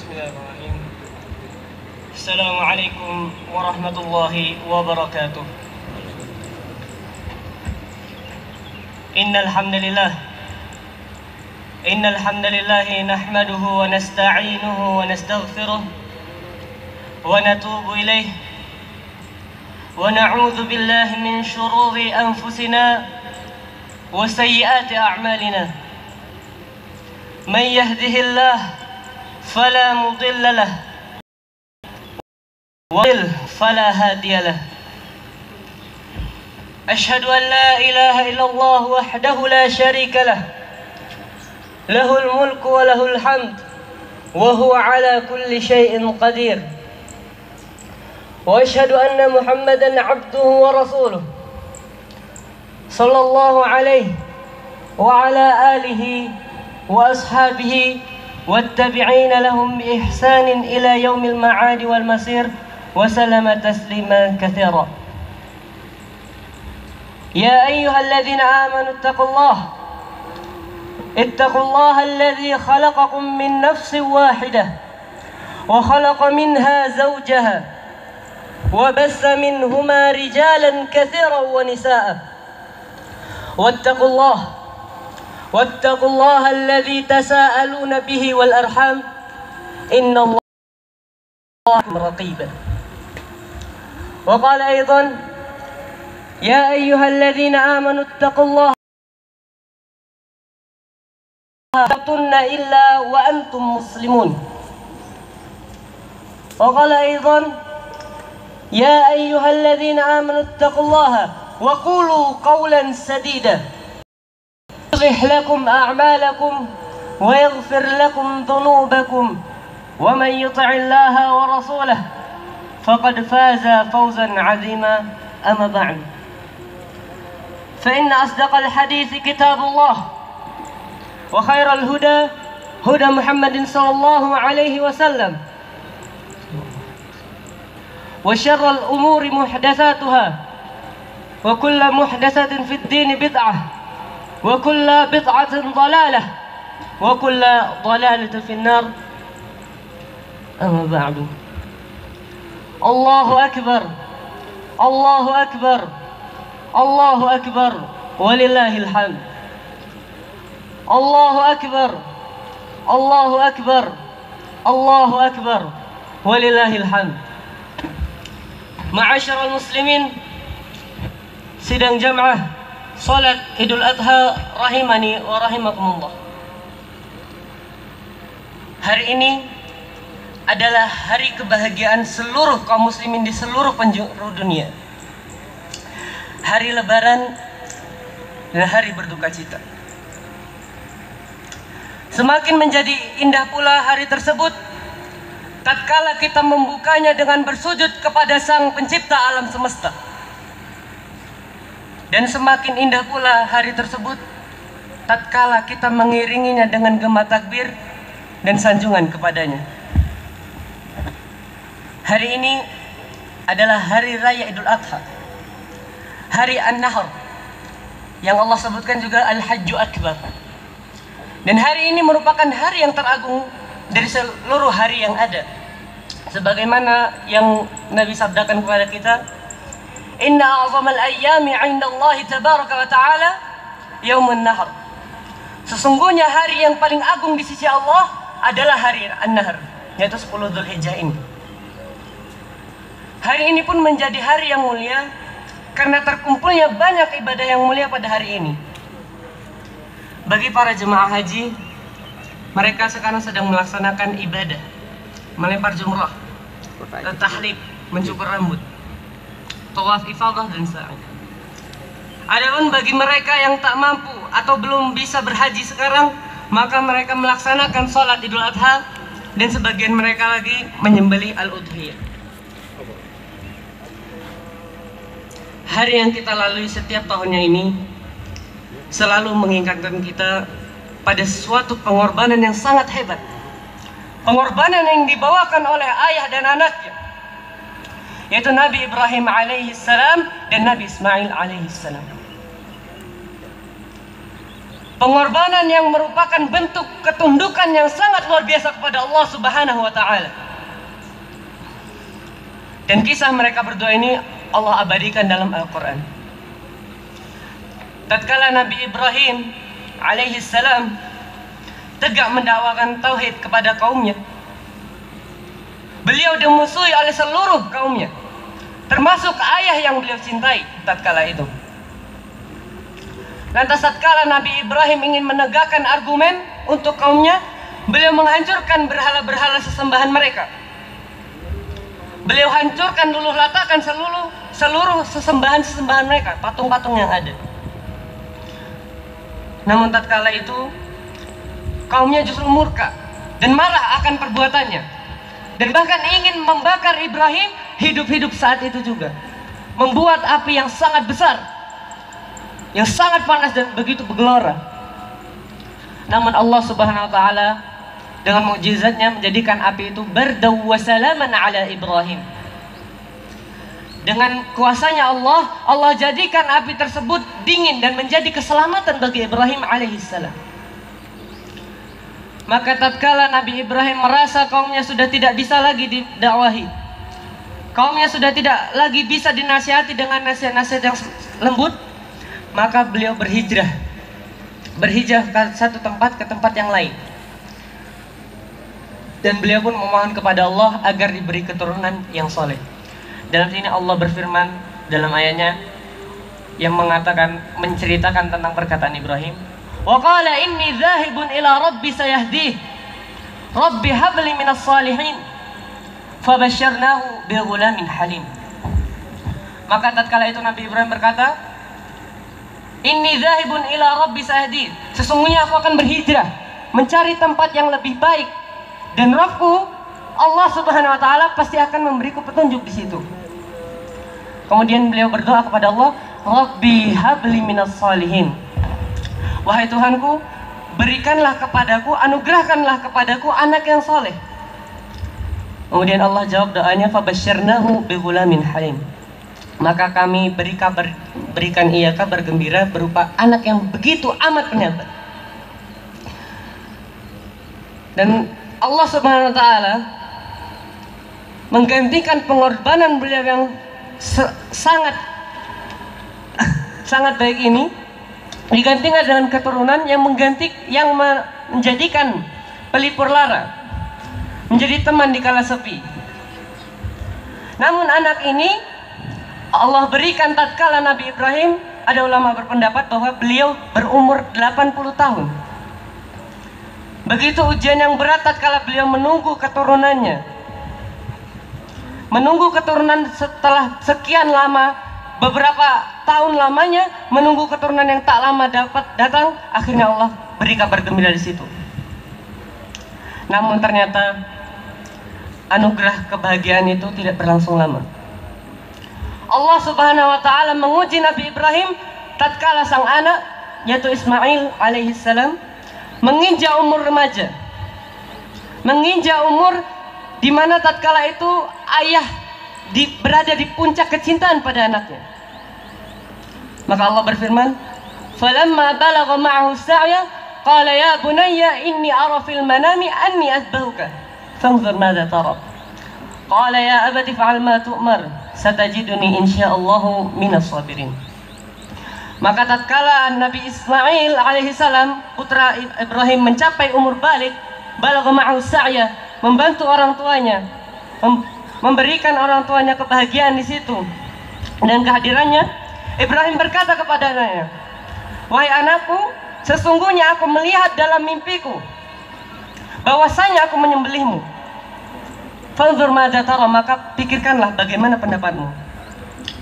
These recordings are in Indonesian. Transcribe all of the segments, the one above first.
Bismillahirrahmanirrahim. Assalamualaikum warahmatullahi wabarakatuh. Innal hamdalillah nahmaduhu wa nasta'inuhu wa nastaghfiruh wa natubu ilayh wa na'udzu billahi min shururi anfusina wa sayyiati a'malina. Man yahdihillahu فلا مضل له ويضلل فلا هادي له. أشهد أن لا إله إلا الله وحده لا شريك له له الملك وله الحمد وهو على كل شيء قدير. وأشهد أن محمدا عبده ورسوله صلى الله عليه وعلى آله وأصحابه والتابعين لهم بإحسان إلى يوم المعاد والمصير وسلم تسليما كثيرا. يا أيها الذين آمنوا اتقوا الله الذي خلقكم من نفس واحدة وخلق منها زوجها وبث منهما رجالا كثيرا ونساء واتقوا الله الذي تساءلون به والأرحام إن الله رقيبا. وقال أيضا يا أيها الذين آمنوا اتقوا الله لا تموتن إلا وأنتم مسلمون. وقال أيضا يا أيها الذين آمنوا اتقوا الله وقولوا قولا سديدا يصلح لكم أعمالكم ويغفر لكم ذنوبكم ومن يطع الله ورسوله فقد فاز فوزا عظيما. أما بعد فإن أصدق الحديث كتاب الله وخير الهدى هدى محمد صلى الله عليه وسلم وشر الأمور محدثاتها وكل محدثة في الدين بدعة وكل بدعة ضلالة وكل ضلالة في النار. أما بعد الله أكبر الله أكبر الله أكبر ولله الحمد. الله أكبر الله أكبر الله أكبر ولله الحمد. Ma'asyiral muslimin, sidang jamaah salat Idul Adha rahimani wa rahimakumullah. Hari ini adalah hari kebahagiaan seluruh kaum muslimin di seluruh penjuru dunia. Hari lebaran dan hari berduka cita. Semakin menjadi indah pula hari tersebut tatkala kita membukanya dengan bersujud kepada Sang Pencipta alam semesta. Dan semakin indah pula hari tersebut tatkala kita mengiringinya dengan gema takbir dan sanjungan kepadanya. Hari ini adalah hari raya Idul Adha, hari An-Nahr, yang Allah sebutkan juga Al-Hajju Akbar. Dan hari ini merupakan hari yang teragung dari seluruh hari yang ada, sebagaimana yang Nabi sabdakan kepada kita, Inna a'zamal ayyami 'inda Allah tabaraka wa ta'ala yaumun nahr. Sesungguhnya hari yang paling agung di sisi Allah adalah hari An-Nahr, yaitu 10 Dzulhijjah ini. Hari ini pun menjadi hari yang mulia karena terkumpulnya banyak ibadah yang mulia pada hari ini. Bagi para jemaah haji, mereka sekarang sedang melaksanakan ibadah, melempar jumrah, tahlil, mencukur rambut, tawaf ifadah dan sa'i. Adapun bagi mereka yang tak mampu atau belum bisa berhaji sekarang, maka mereka melaksanakan sholat Idul Adha dan sebagian mereka lagi menyembelih al-udhiyah. Hari yang kita lalui setiap tahunnya ini selalu mengingatkan kita pada suatu pengorbanan yang sangat hebat, pengorbanan yang dibawakan oleh ayah dan anaknya, yaitu Nabi Ibrahim alaihissalam dan Nabi Ismail alaihissalam. pengorbanan yang merupakan bentuk ketundukan yang sangat luar biasa kepada Allah Subhanahu wa taala. Dan kisah mereka berdua ini Allah abadikan dalam Al-Quran. Tatkala Nabi Ibrahim alaihi salam tegak mendakwakan tauhid kepada kaumnya, beliau dimusuhi oleh seluruh kaumnya, termasuk ayah yang beliau cintai tatkala itu. Lantas tatkala Nabi Ibrahim ingin menegakkan argumen untuk kaumnya, beliau menghancurkan berhala-berhala sesembahan mereka. Beliau hancurkan luluh latakan seluruh sesembahan mereka, patung-patung yang ada. Namun tatkala itu kaumnya justru murka dan marah akan perbuatannya, dan bahkan ingin membakar Ibrahim hidup-hidup saat itu juga, membuat api yang sangat besar, yang sangat panas dan begitu bergelora. Namun Allah Subhanahu wa taala dengan mukjizatnya menjadikan api itu bardaw wa salaman ala Ibrahim. Dengan kuasanya Allah jadikan api tersebut dingin dan menjadi keselamatan bagi Ibrahim alaihissalam. Maka tatkala Nabi Ibrahim merasa kaumnya sudah tidak bisa lagi didakwahi, kaumnya sudah tidak lagi bisa dinasihati dengan nasihat-nasihat yang lembut, maka beliau berhijrah ke satu tempat ke tempat yang lain. Dan beliau pun memohon kepada Allah agar diberi keturunan yang soleh. Dalam sini Allah berfirman dalam ayatnya yang menceritakan tentang perkataan Ibrahim, wa qala inni dzahibun ila rabbi sayahdih rabbi habli minas salihin fabasyarnahu bi ghulamin halim. Maka tatkala itu Nabi Ibrahim berkata, inni dzahibun ila rabbi sayahdih, sesungguhnya aku akan berhijrah mencari tempat yang lebih baik, dan Rabbku Allah Subhanahu wa taala pasti akan memberiku petunjuk di situ. Kemudian beliau berdoa kepada Allah, Rabbi habli minas salihin. Wahai Tuhanku, berikanlah kepadaku, anugerahkanlah kepadaku anak yang soleh. Kemudian Allah jawab doanya, fabasyarnahu bi ghulamin halim. Maka kami berikan ia kabar gembira berupa anak yang begitu amat penyabar. Dan Allah Subhanahu wa taala menggantikan pengorbanan beliau yang sangat baik ini, digantikan dengan keturunan yang menjadikan pelipur lara, menjadi teman di kala sepi. Namun anak ini Allah berikan tatkala Nabi Ibrahim, ada ulama berpendapat bahwa beliau berumur 80 tahun. Begitu ujian yang berat tatkala beliau menunggu keturunannya. Menunggu keturunan setelah sekian lama, beberapa tahun lamanya menunggu keturunan yang tak lama dapat datang, akhirnya Allah beri kabar gembira di situ. Namun ternyata anugerah kebahagiaan itu tidak berlangsung lama. Allah Subhanahu wa taala menguji Nabi Ibrahim tatkala sang anak yaitu Ismail alaihissalam menginjak umur remaja, menginjak umur di mana tatkala itu ayah berada di puncak kecintaan pada anaknya. Maka Allah berfirman, "Falamma balagha ma'ahu as-sa'ya qala ya bunayya inni ara fil manami anni azbahuka fanzur madza tara." Qala ya abati fa'al ma tu'mar satajiduni insyaallahu minas sabirin. Maka tatkala Nabi Ismail alaihissalam putra Ibrahim mencapai umur balik, balagha ma'ahu as-sa'ya, membantu orang tuanya, memberikan orang tuanya kebahagiaan di situ. Dan kehadirannya, Ibrahim berkata kepada anaknya, wahai anakku, sesungguhnya aku melihat dalam mimpiku bahwasanya aku menyembelihmu. Fanzur madza tara, maka pikirkanlah bagaimana pendapatmu.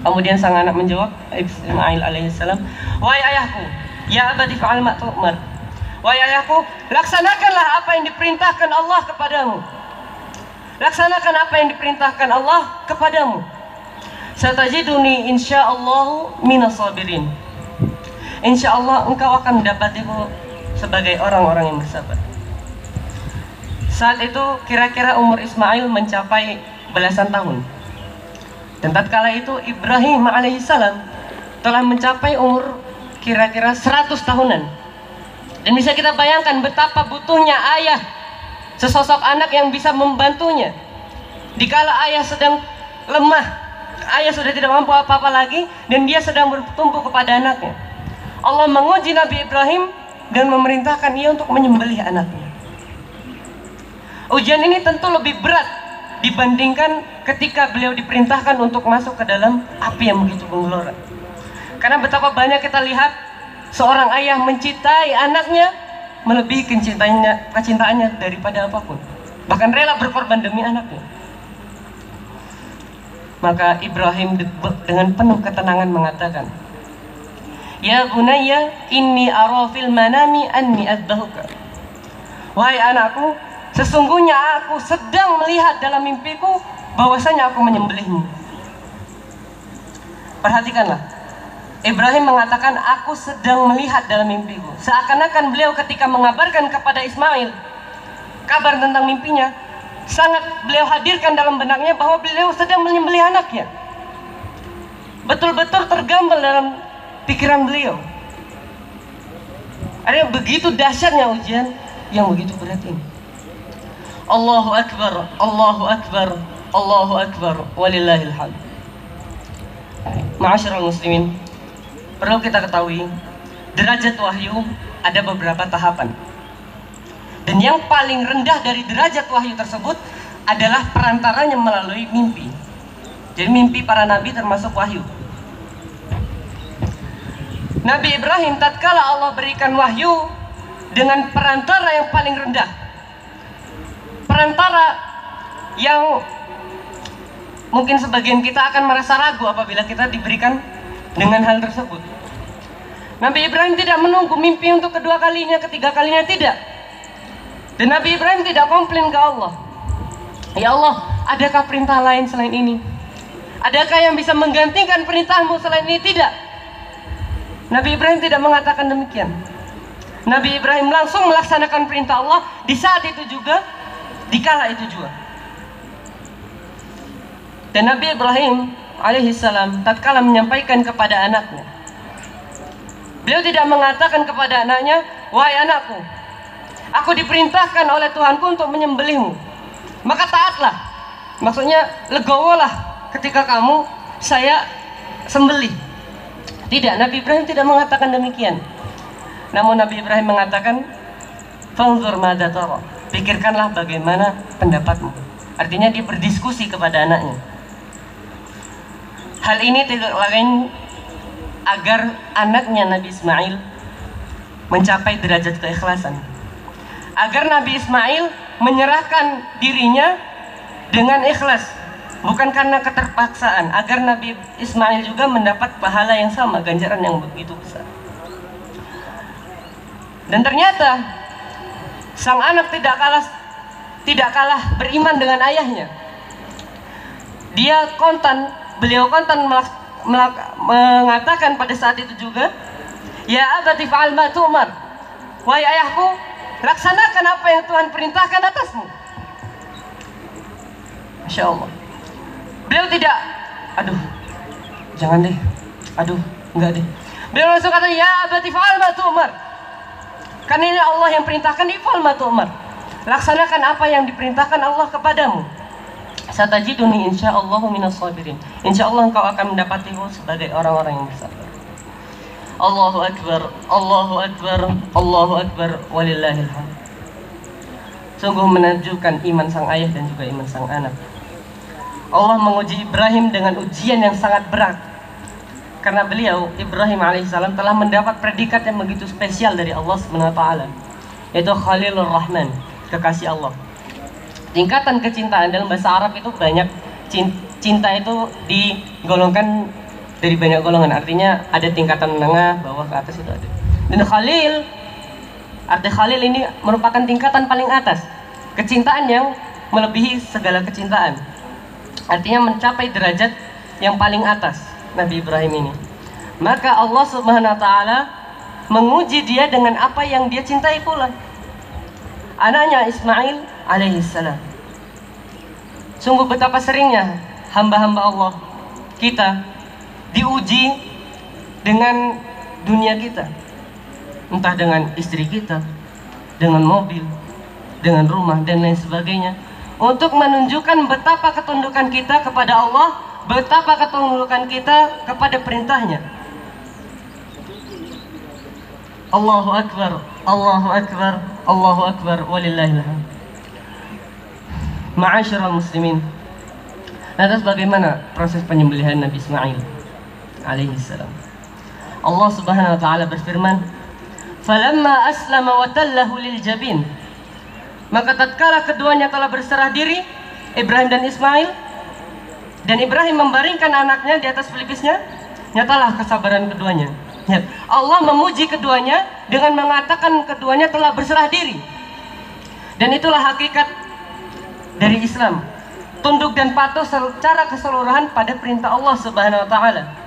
Kemudian sang anak menjawab, Ismail alaihissalam, wahai ayahku, ya abadi fa'al ma tu'mar. Wahai ayahku, laksanakanlah apa yang diperintahkan Allah kepadamu. Laksanakan apa yang diperintahkan Allah kepadamu. Satajiduni insyaallahu minas sabirin. Insyaallah engkau akan mendapatiku sebagai orang-orang yang bersabar. Saat itu kira-kira umur Ismail mencapai belasan tahun. Dan tatkala itu Ibrahim alaihissalam telah mencapai umur kira-kira 100 tahunan. Dan bisa kita bayangkan betapa butuhnya ayah, sesosok anak yang bisa membantunya. Dikala ayah sedang lemah, ayah sudah tidak mampu apa-apa lagi, dan dia sedang bertumpu kepada anaknya. Allah menguji Nabi Ibrahim dan memerintahkan ia untuk menyembelih anaknya. Ujian ini tentu lebih berat dibandingkan ketika beliau diperintahkan untuk masuk ke dalam api yang begitu menggelora. Karena betapa banyak kita lihat seorang ayah mencintai anaknya melebihi kecintaannya daripada apapun, bahkan rela berkorban demi anaknya. Maka Ibrahim dengan penuh ketenangan mengatakan, "Ya bunayya, inni ara fil manami anni azbahuka." Wahai anakku, sesungguhnya aku sedang melihat dalam mimpiku bahwasanya aku menyembelihmu. Perhatikanlah, Ibrahim mengatakan aku sedang melihat dalam mimpiku. Seakan-akan beliau ketika mengabarkan kepada Ismail kabar tentang mimpinya, sangat beliau hadirkan dalam benaknya bahwa beliau sedang menyembelih anaknya. Betul-betul tergambar dalam pikiran beliau. Ada begitu dahsyatnya ujian yang begitu berat ini. Allahu Akbar, Allahu Akbar, Allahu Akbar, walillahil hamd. Ma'asyiral muslimin, perlu kita ketahui, derajat wahyu ada beberapa tahapan. Dan yang paling rendah dari derajat wahyu tersebut adalah perantaranya melalui mimpi. Jadi mimpi para nabi termasuk wahyu. Nabi Ibrahim tatkala Allah berikan wahyu dengan perantara yang paling rendah, perantara yang mungkin sebagian kita akan merasa ragu apabila kita diberikan dengan hal tersebut. Nabi Ibrahim tidak menunggu mimpi untuk kedua kalinya, ketiga kalinya, tidak. Dan Nabi Ibrahim tidak komplain ke Allah, "Ya Allah, adakah perintah lain selain ini? Adakah yang bisa menggantikan perintahmu selain ini?" Tidak. Nabi Ibrahim tidak mengatakan demikian. Nabi Ibrahim langsung melaksanakan perintah Allah di saat itu juga, di kala itu juga. Dan Nabi Ibrahim alaihissalam tatkala menyampaikan kepada anaknya, beliau tidak mengatakan kepada anaknya, "Wahai anakku, aku diperintahkan oleh Tuhanku untuk menyembelihmu, maka taatlah." Maksudnya legowolah ketika kamu saya sembelih. Tidak, Nabi Ibrahim tidak mengatakan demikian. Namun Nabi Ibrahim mengatakan, "Fanzur madza tara." Pikirkanlah bagaimana pendapatmu. Artinya dia berdiskusi kepada anaknya. Hal ini tidak lain agar anaknya Nabi Ismail mencapai derajat keikhlasan. Agar Nabi Ismail menyerahkan dirinya dengan ikhlas, bukan karena keterpaksaan. Agar Nabi Ismail juga mendapat pahala yang sama, ganjaran yang begitu besar. Dan ternyata sang anak tidak kalah beriman dengan ayahnya. Beliau kontan mengatakan pada saat itu juga, "Ya abati fa'al ma tu'mar." Wahai ayahku, laksanakan apa yang Tuhan perintahkan atasmu. Masya Allah. Beliau tidak, "Aduh, jangan deh, aduh, enggak deh." Beliau langsung kata, "Ya abati fa'al ma tu'mar." Karena ini Allah yang perintahkan, if'al ma tu'mar. Laksanakan apa yang diperintahkan Allah kepadamu. Satajiduni insyaallahu minas sabirin. Insyaallah engkau akan mendapatiku sebagai orang-orang yang bersabar. Allahu Akbar, Allahu Akbar, Allahu Akbar, walillahil hamd. Sungguh menunjukkan iman sang ayah dan juga iman sang anak. Allah menguji Ibrahim dengan ujian yang sangat berat. Karena beliau, Ibrahim alaihissalam, telah mendapat predikat yang begitu spesial dari Allah SWT, yaitu Khalilur Rahman, kekasih Allah. Tingkatan kecintaan dalam bahasa Arab itu banyak. Cinta itu digolongkan dari banyak golongan. Artinya ada tingkatan menengah, bawah, ke atas itu ada. Dan Khalil, arti Khalil ini merupakan tingkatan paling atas. Kecintaan yang melebihi segala kecintaan. Artinya mencapai derajat yang paling atas Nabi Ibrahim ini. Maka Allah Subhanahu wa ta'ala menguji dia dengan apa yang dia cintai pula. Anaknya Ismail alaihissalam. Sungguh betapa seringnya hamba-hamba Allah kita diuji dengan dunia kita. entah dengan istri kita, dengan mobil, dengan rumah dan lain sebagainya, untuk menunjukkan betapa ketundukan kita kepada Allah, betapa ketundukan kita kepada perintahnya. Allahu Akbar, Allahu Akbar, Allahu Akbar, walillahil hamd. Ma'asyiral muslimin, lantas bagaimana proses penyembelihan Nabi Ismail alaihi salam? Allah Subhanahu wa taala berfirman, "Falamma aslama wa tallahu lil jabin." Maka tatkala keduanya telah berserah diri, Ibrahim dan Ismail, dan Ibrahim membaringkan anaknya di atas pelipisnya, nyatalah kesabaran keduanya. Ya, Allah memuji keduanya dengan mengatakan keduanya telah berserah diri. Dan itulah hakikat dari Islam, tunduk dan patuh secara keseluruhan pada perintah Allah Subhanahu wa taala.